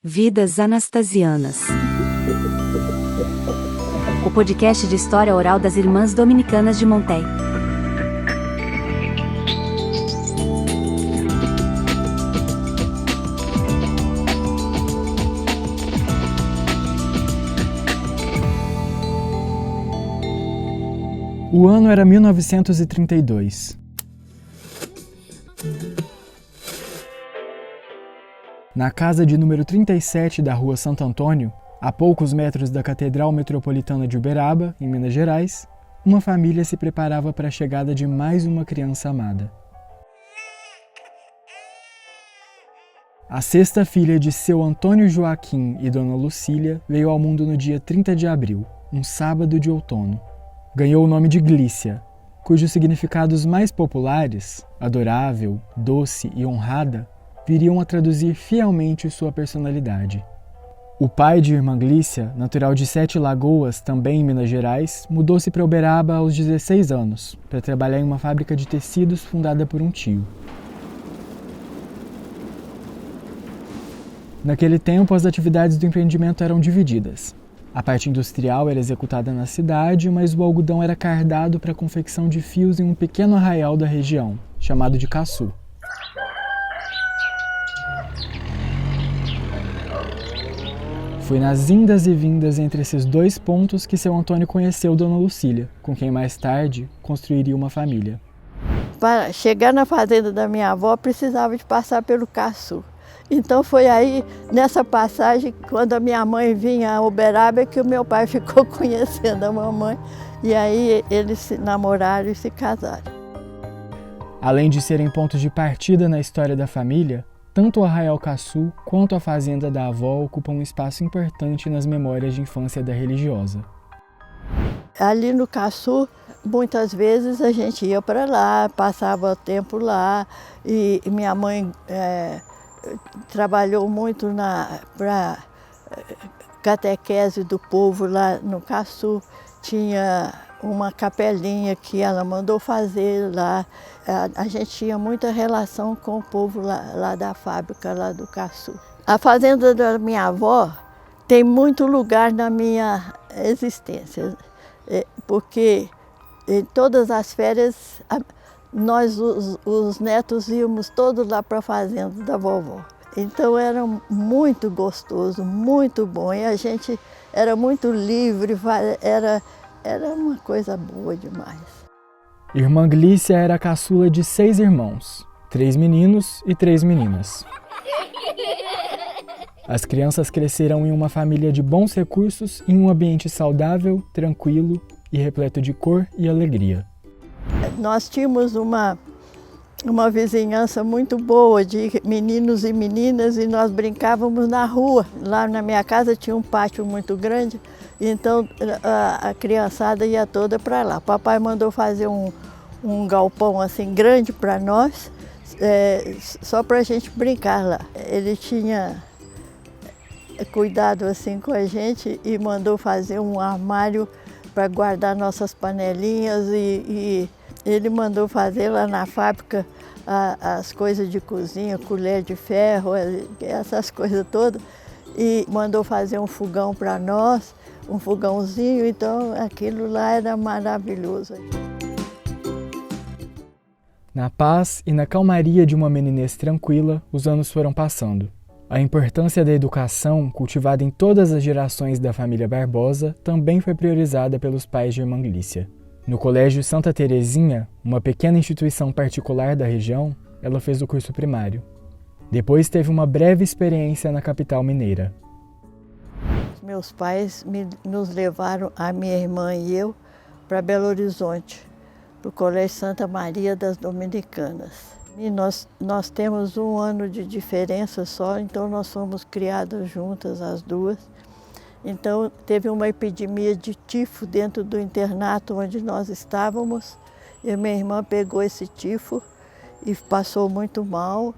Vidas Anastasianas. O podcast de história oral das Irmãs Dominicanas de Montéi. O ano era 1932. Na casa de número 37 da Rua Santo Antônio, a poucos metros da Catedral Metropolitana de Uberaba, em Minas Gerais, uma família se preparava para a chegada de mais uma criança amada. A sexta filha de seu Antônio Joaquim e Dona Lucília veio ao mundo no dia 30 de abril, um sábado de outono. Ganhou o nome de Glícia, cujos significados mais populares, adorável, doce e honrada, viriam a traduzir fielmente sua personalidade. O pai de irmã Glícia, natural de Sete Lagoas, também em Minas Gerais, mudou-se para Uberaba aos 16 anos, para trabalhar em uma fábrica de tecidos fundada por um tio. Naquele tempo, as atividades do empreendimento eram divididas. A parte industrial era executada na cidade, mas o algodão era cardado para a confecção de fios em um pequeno arraial da região, chamado de Caçu. Foi nas indas e vindas entre esses dois pontos que seu Antônio conheceu Dona Lucília, com quem mais tarde construiria uma família. Para chegar na fazenda da minha avó, precisava de passar pelo Caçu. Então foi aí, nessa passagem, quando a minha mãe vinha a Uberaba, que o meu pai ficou conhecendo a mamãe. E aí eles se namoraram e se casaram. Além de serem pontos de partida na história da família, tanto o Arraial Caçu quanto a fazenda da avó ocupam um espaço importante nas memórias de infância da religiosa. Ali no Caçu, muitas vezes a gente ia para lá, passava o tempo lá, e minha mãe trabalhou muito para catequese do povo lá no Caçu. Tinha uma capelinha que ela mandou fazer lá. A gente tinha muita relação com o povo lá da fábrica, lá do Caçu. A fazenda da minha avó tem muito lugar na minha existência, porque em todas as férias nós, os netos, íamos todos lá para a fazenda da vovó. Então era muito gostoso, muito bom, e a gente era muito livre, era uma coisa boa demais. Irmã Glícia era a caçula de 6 irmãos, 3 meninos e 3 meninas. As crianças cresceram em uma família de bons recursos, em um ambiente saudável, tranquilo e repleto de cor e alegria. Nós tínhamos uma vizinhança muito boa de meninos e meninas, e nós brincávamos na rua. Lá na minha casa tinha um pátio muito grande, então a criançada ia toda para lá. Papai mandou fazer um galpão assim grande para nós, só para a gente brincar lá. Ele tinha cuidado assim com a gente e mandou fazer um armário para guardar nossas panelinhas, e ele mandou fazer lá na fábrica as coisas de cozinha, colher de ferro, essas coisas todas, e mandou fazer um fogão para nós, um fogãozinho, então aquilo lá era maravilhoso. Na paz e na calmaria de uma meninez tranquila, os anos foram passando. A importância da educação, cultivada em todas as gerações da família Barbosa, também foi priorizada pelos pais de irmã Glícia. No Colégio Santa Terezinha, uma pequena instituição particular da região, ela fez o curso primário. Depois teve uma breve experiência na capital mineira. Meus pais nos levaram, a minha irmã e eu, para Belo Horizonte, para o Colégio Santa Maria das Dominicanas. E nós temos 1 ano de diferença só, então nós fomos criadas juntas, as duas. Então teve uma epidemia de tifo dentro do internato onde nós estávamos, e a minha irmã pegou esse tifo e passou muito mal.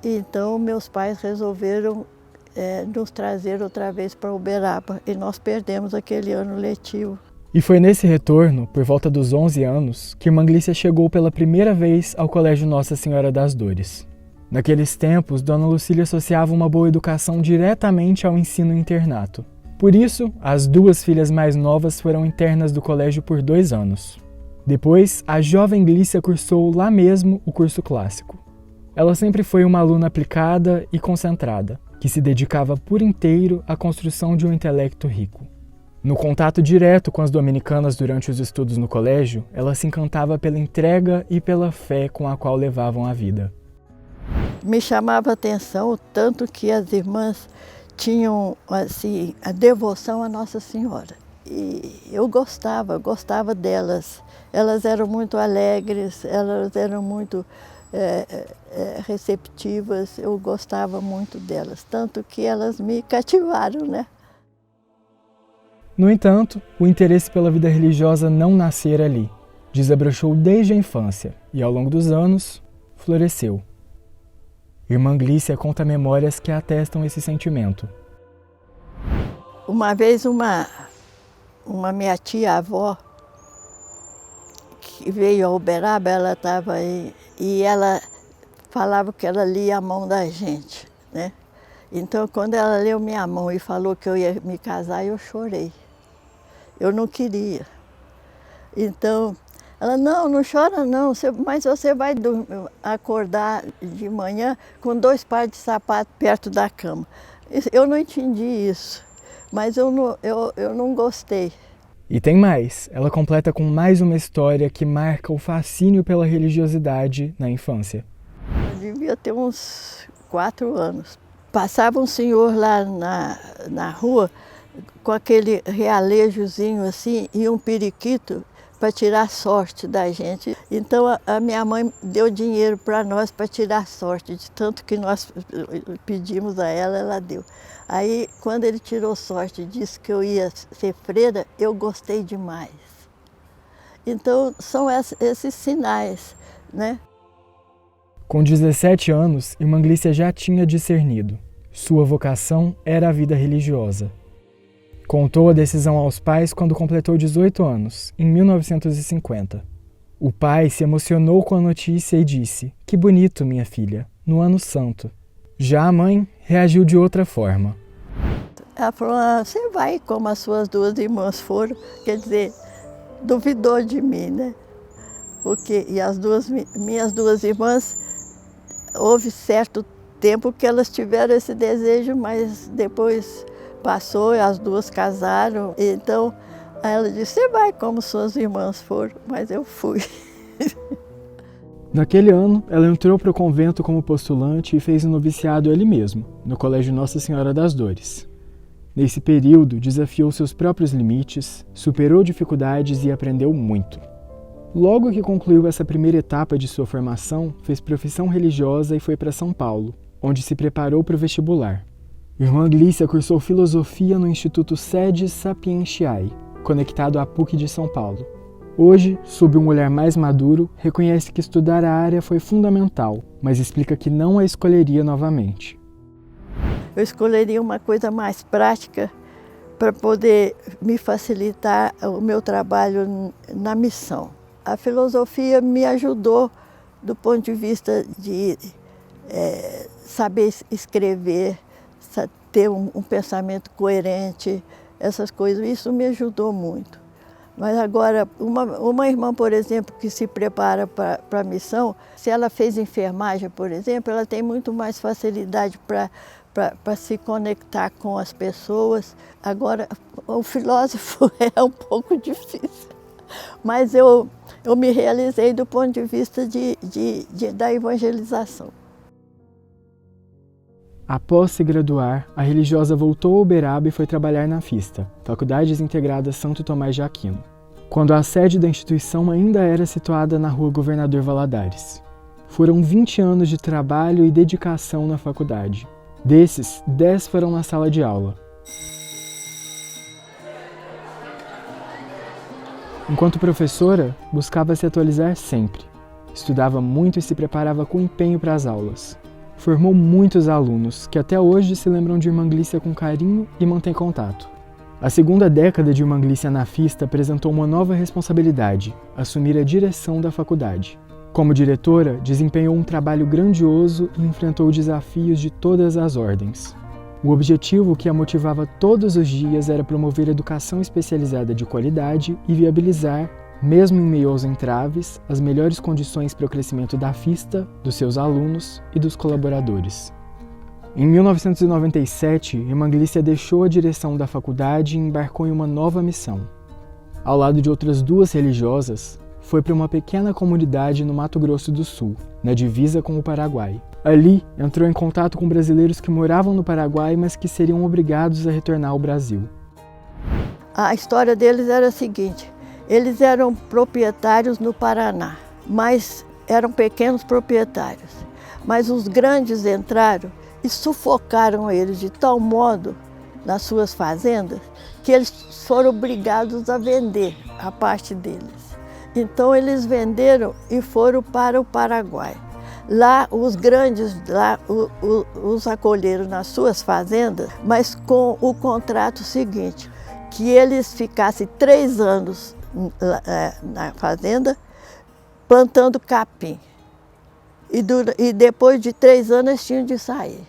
Então meus pais resolveram nos trazer outra vez para Uberaba, e nós perdemos aquele ano letivo. E foi nesse retorno, por volta dos 11 anos, que irmã Glícia chegou pela primeira vez ao Colégio Nossa Senhora das Dores. Naqueles tempos, Dona Lucília associava uma boa educação diretamente ao ensino internato. Por isso, as duas filhas mais novas foram internas do colégio por 2 anos. Depois, a jovem Glícia cursou lá mesmo o curso clássico. Ela sempre foi uma aluna aplicada e concentrada, que se dedicava por inteiro à construção de um intelecto rico. No contato direto com as dominicanas durante os estudos no colégio, ela se encantava pela entrega e pela fé com a qual levavam a vida. Me chamava a atenção o tanto que as irmãs tinham assim, a devoção à Nossa Senhora. E eu gostava delas. Elas eram muito alegres, elas eram muito receptivas, eu gostava muito delas, tanto que elas me cativaram, né? No entanto, o interesse pela vida religiosa não nascera ali. Desabrochou desde a infância e, ao longo dos anos, floresceu. Irmã Glícia conta memórias que atestam esse sentimento. Uma vez uma minha tia-avó, que veio a Uberaba, ela estava aí, e ela falava que ela lia a mão da gente, né? Então, quando ela leu minha mão e falou que eu ia me casar, eu chorei. Eu não queria. Então, ela, não chora não, mas você vai acordar de manhã com 2 pares de sapato perto da cama. Eu não entendi isso, mas eu não gostei. E tem mais, ela completa com mais uma história que marca o fascínio pela religiosidade na infância. Eu devia ter uns 4 anos. Passava um senhor lá na rua com aquele realejozinho assim e um periquito para tirar sorte da gente. Então a minha mãe deu dinheiro para nós para tirar sorte, de tanto que nós pedimos a ela, ela deu. Aí quando ele tirou sorte e disse que eu ia ser freira, eu gostei demais. Então são esses sinais, né? Com 17 anos, Irmã Glícia já tinha discernido. Sua vocação era a vida religiosa. Contou a decisão aos pais quando completou 18 anos, em 1950. O pai se emocionou com a notícia e disse: "Que bonito, minha filha, no ano santo." Já a mãe reagiu de outra forma. Ela falou, você vai como as suas 2 irmãs foram, quer dizer, duvidou de mim, né? E as minhas 2 irmãs, houve certo tempo que elas tiveram esse desejo, mas depois passou e as 2 casaram. Então, ela disse, você vai como suas irmãs foram, mas eu fui. Naquele ano, ela entrou para o convento como postulante e fez o noviciado ali mesmo, no Colégio Nossa Senhora das Dores. Nesse período, desafiou seus próprios limites, superou dificuldades e aprendeu muito. Logo que concluiu essa primeira etapa de sua formação, fez profissão religiosa e foi para São Paulo, onde se preparou para o vestibular. Irmã Glícia cursou filosofia no Instituto Sede Sapientiae, conectado à PUC de São Paulo. Hoje, sob um olhar mais maduro, reconhece que estudar a área foi fundamental, mas explica que não a escolheria novamente. Eu escolheria uma coisa mais prática para poder me facilitar o meu trabalho na missão. A filosofia me ajudou do ponto de vista de saber escrever, ter um pensamento coerente, essas coisas. Isso me ajudou muito. Mas agora, uma irmã, por exemplo, que se prepara para a missão, se ela fez enfermagem, por exemplo, ela tem muito mais facilidade para se conectar com as pessoas. Agora, o filósofo é um pouco difícil, mas eu me realizei do ponto de vista da evangelização. Após se graduar, a religiosa voltou a Uberaba e foi trabalhar na FISTA, Faculdades Integradas Santo Tomás de Aquino, quando a sede da instituição ainda era situada na Rua Governador Valadares. Foram 20 anos de trabalho e dedicação na faculdade. Desses, 10 foram na sala de aula. Enquanto professora, buscava se atualizar sempre. Estudava muito e se preparava com empenho para as aulas. Formou muitos alunos, que até hoje se lembram de Irmã Glícia com carinho e mantêm contato. A segunda década de Irmã Glícia na FISTA apresentou uma nova responsabilidade, assumir a direção da faculdade. Como diretora, desempenhou um trabalho grandioso e enfrentou desafios de todas as ordens. O objetivo que a motivava todos os dias era promover educação especializada de qualidade e viabilizar, mesmo em meio aos entraves, as melhores condições para o crescimento da FISTA, dos seus alunos e dos colaboradores. Em 1997, Irmã Glícia deixou a direção da faculdade e embarcou em uma nova missão. Ao lado de outras 2 religiosas, foi para uma pequena comunidade no Mato Grosso do Sul, na divisa com o Paraguai. Ali, entrou em contato com brasileiros que moravam no Paraguai, mas que seriam obrigados a retornar ao Brasil. A história deles era a seguinte: eles eram proprietários no Paraná, mas eram pequenos proprietários. Mas os grandes entraram e sufocaram eles de tal modo nas suas fazendas que eles foram obrigados a vender a parte deles. Então eles venderam e foram para o Paraguai. Lá os grandes os acolheram nas suas fazendas, mas com o contrato seguinte, que eles ficassem 3 anos na fazenda plantando capim. E depois de 3 anos eles tinham de sair.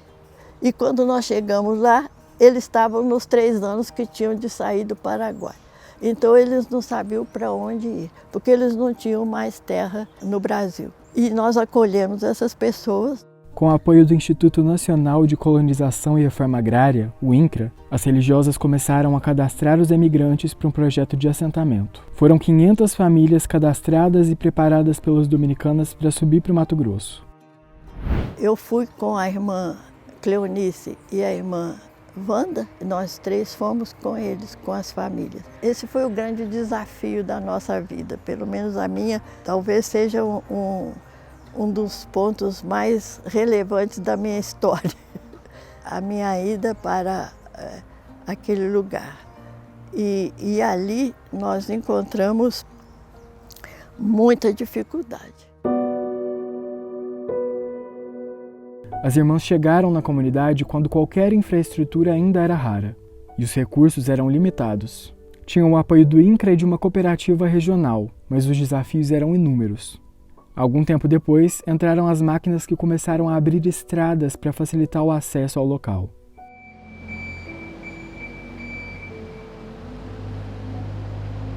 E quando nós chegamos lá, eles estavam nos 3 anos que tinham de sair do Paraguai. Então eles não sabiam para onde ir, porque eles não tinham mais terra no Brasil. E nós acolhemos essas pessoas. Com o apoio do Instituto Nacional de Colonização e Reforma Agrária, o INCRA, as religiosas começaram a cadastrar os emigrantes para um projeto de assentamento. Foram 500 famílias cadastradas e preparadas pelas dominicanas para subir para o Mato Grosso. Eu fui com a irmã Cleonice e a irmã Wanda, nós 3 fomos com eles, com as famílias. Esse foi o grande desafio da nossa vida, pelo menos a minha, talvez seja um dos pontos mais relevantes da minha história. A minha ida para aquele lugar. E ali nós encontramos muita dificuldade. As irmãs chegaram na comunidade quando qualquer infraestrutura ainda era rara e os recursos eram limitados. Tinham o apoio do INCRA e de uma cooperativa regional, mas os desafios eram inúmeros. Algum tempo depois, entraram as máquinas que começaram a abrir estradas para facilitar o acesso ao local.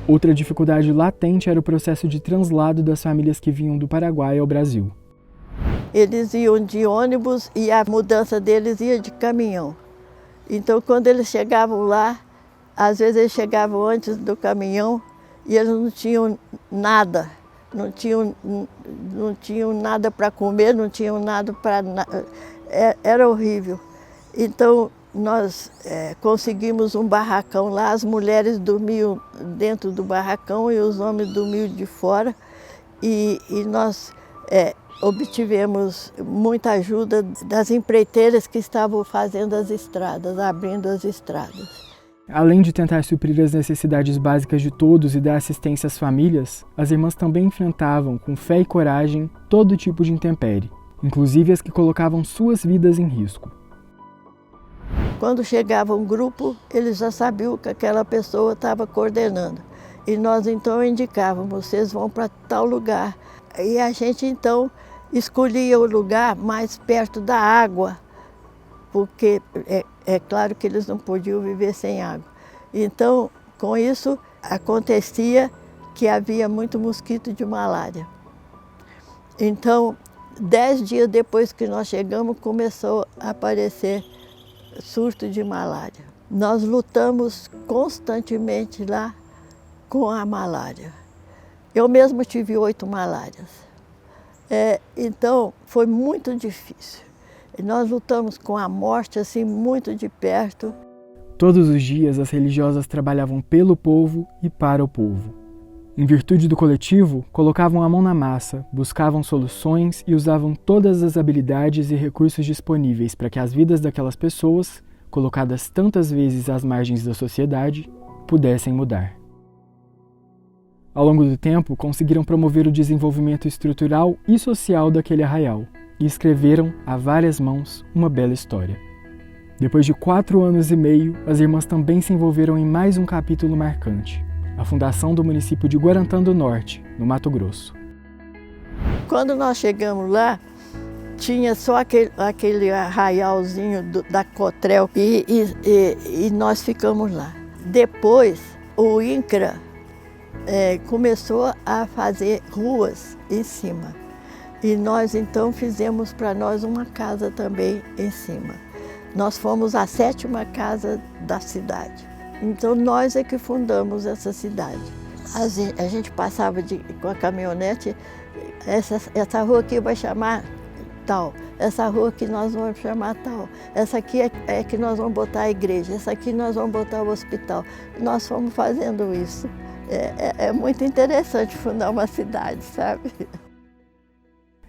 Outra dificuldade latente era o processo de translado das famílias que vinham do Paraguai ao Brasil. Eles iam de ônibus e a mudança deles ia de caminhão. Então, quando eles chegavam lá, às vezes eles chegavam antes do caminhão e eles não tinham nada. Não tinham nada para comer, não tinham nada para... Era horrível. Então, nós conseguimos um barracão lá, as mulheres dormiam dentro do barracão e os homens dormiam de fora. E nós obtivemos muita ajuda das empreiteiras que estavam fazendo as estradas, abrindo as estradas. Além de tentar suprir as necessidades básicas de todos e dar assistência às famílias, as irmãs também enfrentavam, com fé e coragem, todo tipo de intempérie, inclusive as que colocavam suas vidas em risco. Quando chegava um grupo, eles já sabiam que aquela pessoa estava coordenando. E nós então indicávamos, vocês vão para tal lugar. E a gente então escolhia o lugar mais perto da água, porque é claro que eles não podiam viver sem água. Então, com isso, acontecia que havia muito mosquito de malária. Então, 10 dias depois que nós chegamos, começou a aparecer surto de malária. Nós lutamos constantemente lá com a malária. Eu mesmo tive 8 malárias. Então, foi muito difícil. E nós lutamos com a morte assim muito de perto. Todos os dias as religiosas trabalhavam pelo povo e para o povo. Em virtude do coletivo, colocavam a mão na massa, buscavam soluções e usavam todas as habilidades e recursos disponíveis para que as vidas daquelas pessoas, colocadas tantas vezes às margens da sociedade, pudessem mudar. Ao longo do tempo, conseguiram promover o desenvolvimento estrutural e social daquele arraial e escreveram, a várias mãos, uma bela história. Depois de 4 anos e meio, as irmãs também se envolveram em mais um capítulo marcante, a fundação do município de Guarantã do Norte, no Mato Grosso. Quando nós chegamos lá, tinha só aquele arraialzinho da Cotrel e nós ficamos lá. Depois, o INCRA começou a fazer ruas em cima. E nós então fizemos para nós uma casa também em cima. Nós fomos a 7ª casa da cidade. Então nós é que fundamos essa cidade. A gente passava com a caminhonete, essa rua aqui vai chamar tal, essa rua aqui nós vamos chamar tal, essa aqui é que nós vamos botar a igreja, essa aqui nós vamos botar o hospital. Nós fomos fazendo isso. É muito interessante fundar uma cidade, sabe?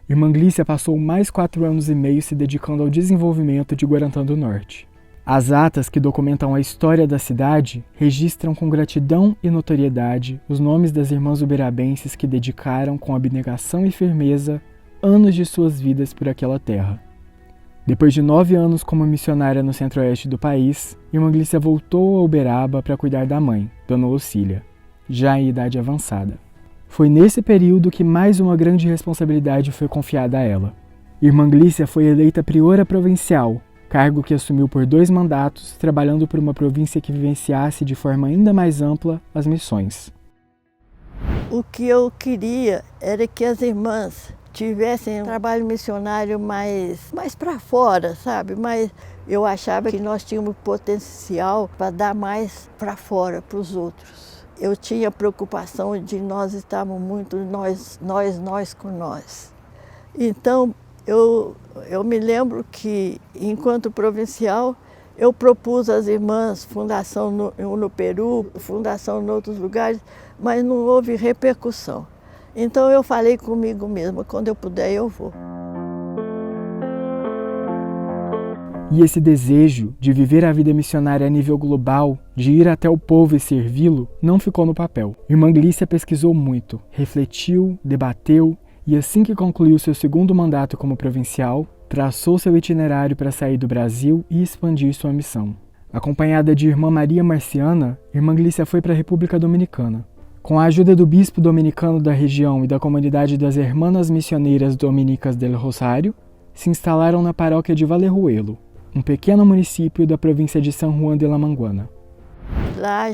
Irmã Glícia passou mais 4 anos e meio se dedicando ao desenvolvimento de Guarantã do Norte. As atas que documentam a história da cidade registram com gratidão e notoriedade os nomes das irmãs uberabenses que dedicaram com abnegação e firmeza anos de suas vidas por aquela terra. Depois de 9 anos como missionária no centro-oeste do país, Irmã Glícia voltou a Uberaba para cuidar da mãe, Dona Lucília, já em idade avançada. Foi nesse período que mais uma grande responsabilidade foi confiada a ela. Irmã Glícia foi eleita priora provincial, cargo que assumiu por 2 mandatos, trabalhando por uma província que vivenciasse de forma ainda mais ampla as missões. O que eu queria era que as irmãs tivessem um trabalho missionário mais para fora, sabe? Mas eu achava que nós tínhamos potencial para dar mais para fora, para os outros. Eu tinha preocupação de nós estarmos muito nós com nós. Então, eu me lembro que, enquanto provincial, eu propus às irmãs fundação no Peru, fundação em outros lugares, mas não houve repercussão. Então eu falei comigo mesma, quando eu puder eu vou. E esse desejo de viver a vida missionária a nível global, de ir até o povo e servi-lo, não ficou no papel. Irmã Glícia pesquisou muito, refletiu, debateu e assim que concluiu seu 2º mandato como provincial, traçou seu itinerário para sair do Brasil e expandir sua missão. Acompanhada de Irmã Maria Marciana, Irmã Glícia foi para a República Dominicana. Com a ajuda do bispo dominicano da região e da comunidade das Hermanas Missioneiras Dominicas del Rosário, se instalaram na paróquia de Valerruelo, um pequeno município da província de San Juan de la Maguana. Lá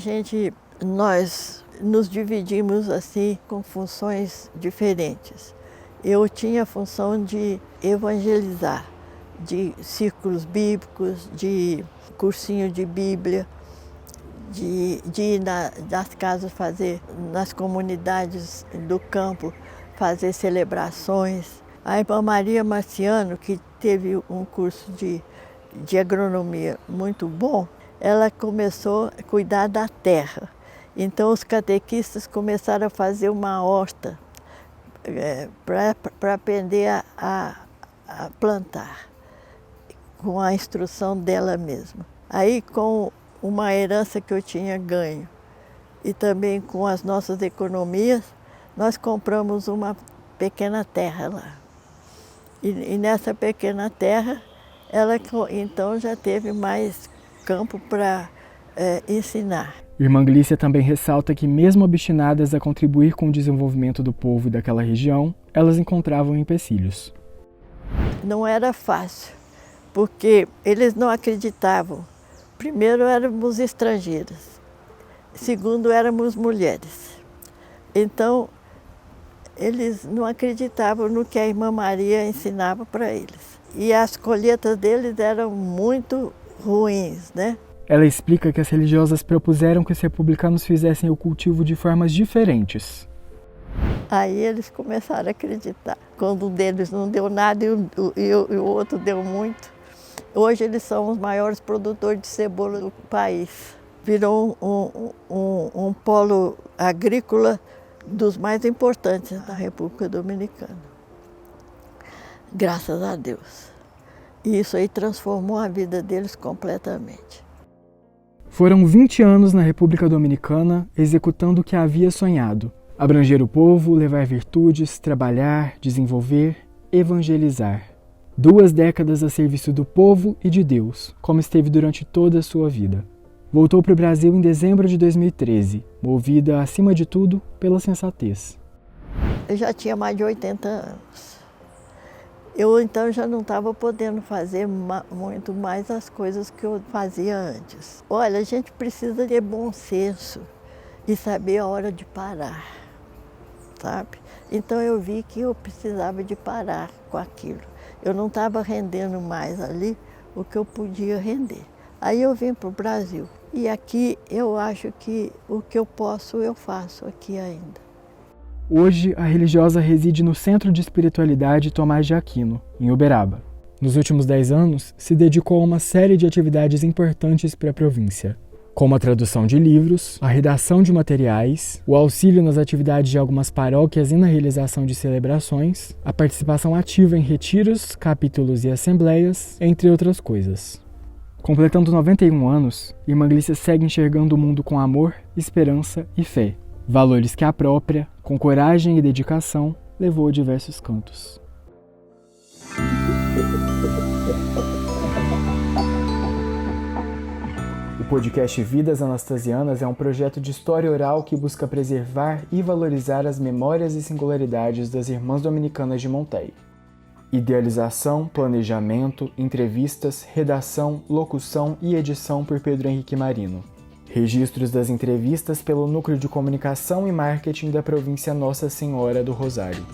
nós nos dividimos assim com funções diferentes. Eu tinha a função de evangelizar, de círculos bíblicos, de cursinho de Bíblia, de ir nas casas fazer, nas comunidades do campo, fazer celebrações. A irmã Maria Marciano, que teve um curso de agronomia muito bom, ela começou a cuidar da terra. Então os catequistas começaram a fazer uma horta para aprender a plantar, com a instrução dela mesma. Aí, com uma herança que eu tinha ganho e também com as nossas economias, nós compramos uma pequena terra lá. E nessa pequena terra, ela então já teve mais campo para ensinar. Irmã Glícia também ressalta que, mesmo obstinadas a contribuir com o desenvolvimento do povo e daquela região, elas encontravam empecilhos. Não era fácil, porque eles não acreditavam. Primeiro, éramos estrangeiras. Segundo, éramos mulheres. Então, eles não acreditavam no que a irmã Maria ensinava para eles. E as colheitas deles eram muito ruins, né? Ela explica que as religiosas propuseram que os republicanos fizessem o cultivo de formas diferentes. Aí eles começaram a acreditar. Quando um deles não deu nada e o outro deu muito. Hoje eles são os maiores produtores de cebola do país. Virou um polo agrícola dos mais importantes da República Dominicana. Graças a Deus. E isso aí transformou a vida deles completamente. Foram 20 anos na República Dominicana executando o que havia sonhado. Abranger o povo, levar virtudes, trabalhar, desenvolver, evangelizar. 2 décadas a serviço do povo e de Deus, como esteve durante toda a sua vida. Voltou para o Brasil em dezembro de 2013, movida, acima de tudo, pela sensatez. Eu já tinha mais de 80 anos. Eu então já não estava podendo fazer muito mais as coisas que eu fazia antes. Olha, a gente precisa ter bom senso e saber a hora de parar, sabe? Então eu vi que eu precisava de parar com aquilo. Eu não estava rendendo mais ali o que eu podia render. Aí eu vim para o Brasil e aqui eu acho que o que eu posso eu faço aqui ainda. Hoje, a religiosa reside no Centro de Espiritualidade Tomás de Aquino, em Uberaba. Nos últimos 10 anos, se dedicou a uma série de atividades importantes para a província, como a tradução de livros, a redação de materiais, o auxílio nas atividades de algumas paróquias e na realização de celebrações, a participação ativa em retiros, capítulos e assembleias, entre outras coisas. Completando 91 anos, Irmã Glícia segue enxergando o mundo com amor, esperança e fé, valores que a própria, com coragem e dedicação, levou a diversos cantos. O podcast Vidas Anastasianas é um projeto de história oral que busca preservar e valorizar as memórias e singularidades das Irmãs Dominicanas de Monteil. Idealização, planejamento, entrevistas, redação, locução e edição por Pedro Henrique Marino. Registros das entrevistas pelo Núcleo de Comunicação e Marketing da província Nossa Senhora do Rosário.